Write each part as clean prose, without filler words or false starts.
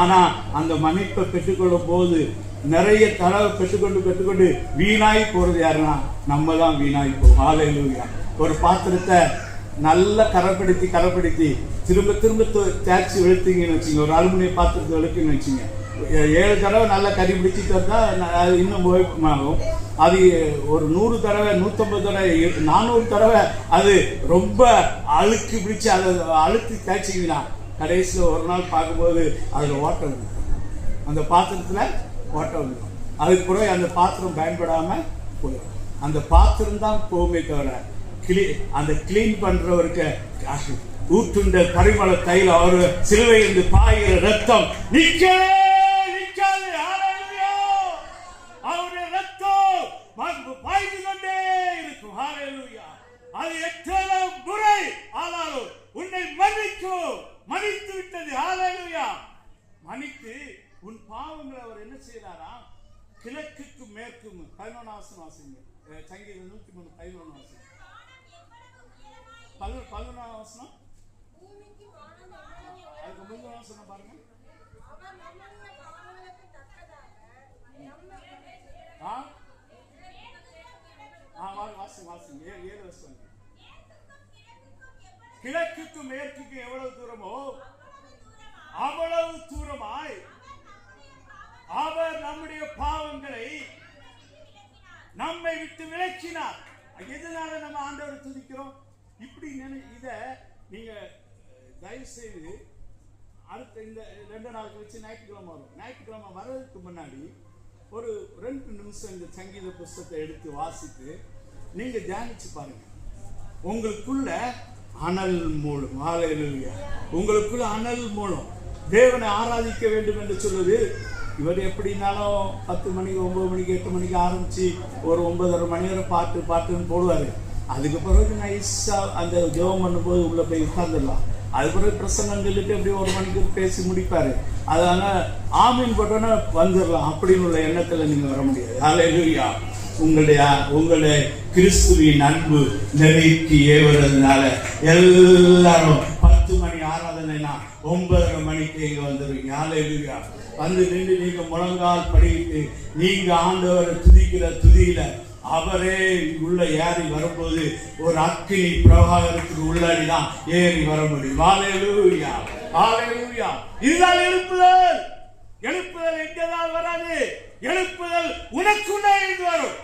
ஆனா அந்த மன்னிப்பை பெற்றுக்கொள்ளும் போது நிறைய தடவை பெற்றுக்கொண்டு வீணாய் போறது யாருன்னா நம்ம தான் வீணாய் போகும். ஹல்லேலூயா. ஒரு பாத்திரத்தை நல்லா கரைப்படுத்தி திரும்ப தேய்ச்சி வெளுத்தீங்கன்னு வச்சுங்க, ஒரு அலுமினிய பாத்திரத்தை வெளுக்குன்னு வச்சுங்க, 7 தடவை நல்லா கறி பிடிச்சிட்டு வந்தா அது இன்னும் உபயோகமாகும். அது ஒரு 100 தடவை 150 தடவை 400 தடவை அது ரொம்ப அழுக்கு பிடிச்சி அதை அழுத்தி தேய்ச்சிங்கன்னா கடைசியில் ஒரு நாள் பார்க்கும்போது அதில் ஓட்டம் இருக்கும், அந்த பாத்திரத்தில் ஓட்டம் இருக்கும். அதுக்கு பிறகு அந்த பாத்திரம் பயன்படாமல் போயிடும். அந்த பாத்திரம் தான் போகுமே தவிர அந்த கிளீன் பண்றவருக்கு ஊற்றுண்ட பரிமள தைலம், அவரு சிலுவையிலிருந்து பாய்கிற ரத்தம் நிக்காது. அவருடைய ரத்தம் பாய்ந்து கொண்டே இருக்கும். ஹல்லேலூயா. அது எத்தனை முறை ஆனாலும் உன்னை மன்னித்து விட்டது. ஹல்லேலூயா. மன்னித்து உன் பாவங்களை அவர் என்ன செய்யறாரா, கிழக்குக்கும் மேற்கும் 11 வாசிங்க, சங்கீதம் 103 11 வாசிங்க. 11 வசனம் அதுக்கு முந்தின வசனம் பாருங்க. வாசிங்க 7 வசனம். கிழக்குக்கு மேற்குக்கு எவ்வளவு தூரமோ அவ்வளவு தூரமாய் அவர் நம்முடைய பாவங்களை நம்மை விட்டு விலக்கினார். எதனால நம்ம ஆண்டவரை துதிக்கிறோம்? இப்படி இத நீங்க தயவு செய்து அடுத்த இந்த 2 நாள் கழிச்சு ஞாயிற்றுக்கிழமை வரும். ஞாயிற்றுக்கிழமை வர்றதுக்கு முன்னாடி ஒரு 2 நிமிஷம் இந்த சங்கீத புஸ்தகத்தை எடுத்து வாசித்து நீங்க தியானிச்சு பாருங்க. உங்களுக்குள்ள அனல் மூலம், ஹல்லேலூயா, உங்களுக்குள்ள அனல் மூலம் தேவனை ஆராதிக்க வேண்டும் என்று சொல்லுது. இவர் எப்படின்னாலும் 10 மணிக்கு 9 மணிக்கு 8 மணிக்கு ஆரம்பிச்சு ஒரு 9:30 மணி வரை பாட்டுன்னு போடுவாரு. அதுக்கு பிறகு நைஸா அந்த ஜெபம் பண்ணும்போது உள்ள போய் உட்கார்ந்துடலாம். அது பிறகு பிரசங்கம் சொல்லிட்டு எப்படி 1 மணிக்கு பேசி முடிப்பாரு. அதனால ஆமீன் போட்டோன்னா வந்துடலாம் அப்படின்னு உள்ள எண்ணத்துல நீங்க வர முடியாது. ஹல்லேலூயா. உங்களுடைய கிறிஸ்துவின் அன்பு நெருக்கி ஏவுறதுனால எல்லாரும் 10 மணி ஆராதனைனா 9:30 மணிக்கு இங்க வந்துருவீங்க. ஹல்லேலூயா. வந்து நின்று நீங்க முழங்கால் படிக்கிட்டு நீங்க ஆண்டவரை துதிக்கிற துதியில அவரே உள்ள ஏறி வரும்போது ஒரு அக்கினி பிரவாகத்துக்கு உள்ளாடிதான் ஏறி வர முடியும். ஹல்லேலூயா. ஹல்லேலூயா. இதுதான் எழுப்புதல். எழுப்புதல் எங்கதான் வராது. எழுப்புதல் உனக்குள்ளே இருந்து வரும்.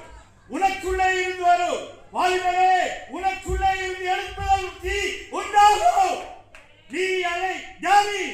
வாலிபரே, உனக்குள்ளே இருந்து எழுப்புதல் உண்டாகும். நீ அதை தியானி.